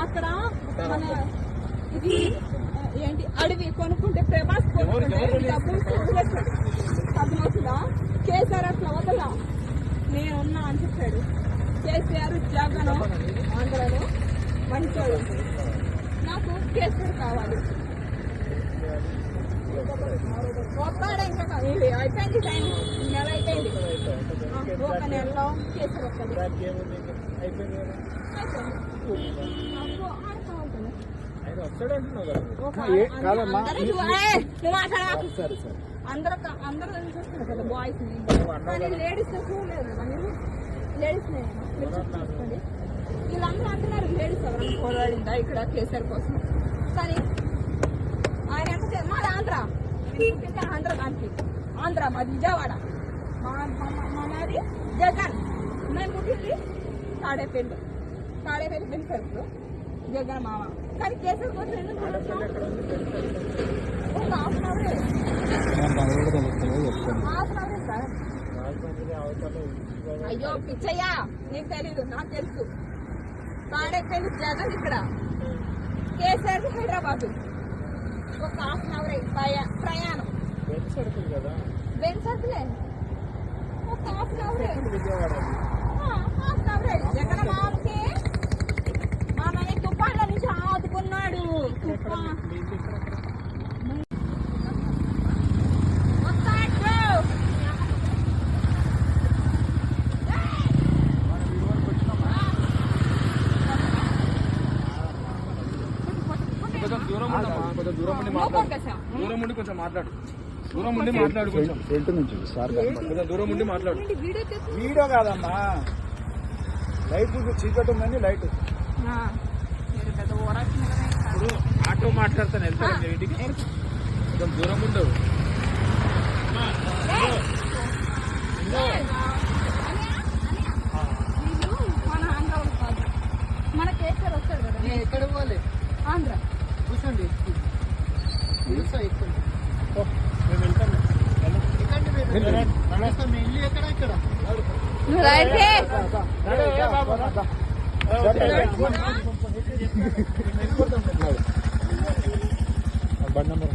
అక్కడ మన ఇది ఏంటి అడవి కొనుక్కుంటే ప్రభాస్ కొనుక్కుంటే అర్థమవుతుందా? కేసీఆర్ అట్లా వదలా నేనున్నా అని చెప్పాడు. కేసీఆర్ జగన్ ఆంధ్రలో మంచోడు. నాకు కేసీఆర్ కావాలి. వస్తాడా ఇంకా అయిపోయింది టైం, నెల అయిపోయింది. ఒక నెలలో కేసీఆర్ వస్తుంది. అందరూ చూస్తున్నారు కదా బాయ్స్ ని, కానీ లేడీస్ చూడలేదు కదా మీరు. లేడీస్ చూసుకోండి. వీళ్ళందరూ అంటున్నారు లేడీస్ ఎవరైనా పోరాడిందా ఇక్కడ కేసీఆర్ కోసం. కానీ ఆయన ఎంత మాది ఆంధ్ర, ఆంధ్ర దానికి ఆంధ్ర మాది విజయవాడ, మాది జగన్. మేము పుట్టింది తాడేపల్లి పెన్సర్లు జగన్ మామ. కానీ కేసీఆర్ కోసం ఎందుకు ఒక హాఫ్ అన్ అవరే సార్. అయ్యో పిచ్చయ్యా, నీకు తెలీదు, నాకు తెలుసు. తాడేపల్లి జగన్ ఇక్కడ, కేసీఆర్ హైదరాబాద్. ఒక హాఫ్ అన్ అవరే ప్రయాణం. బెన్ సర్కిలే ఒక హాఫ్ అన్ అవరే. జగన్ మామకి మామని తుఫాన్ల నుంచి ఆదుకున్నాడు. దూరం ఉండి కొంచెం మాట్లాడు. దూరం ఉండి మాట్లాడు. కొంచెం దూరం ఉండి మాట్లాడు. వీడియో కాదమ్మా, లైట్ చీకటి ఉందండి. లైట్ ఇప్పుడు ఆటో మాట్లాడతాను, వెళ్తాను ఇంటికి. కొంచెం దూరం ఉండవు. మన ఆంధ్ర కాదు, మన కేసీఆర్ వస్తాడు కదా. ఎక్కడ పోవాలి? ఆంధ్ర కూర్చోండి. మేము వెళ్తాం. మీ ఇల్లు ఎక్కడ? ఇక్కడ బండి నెంబర్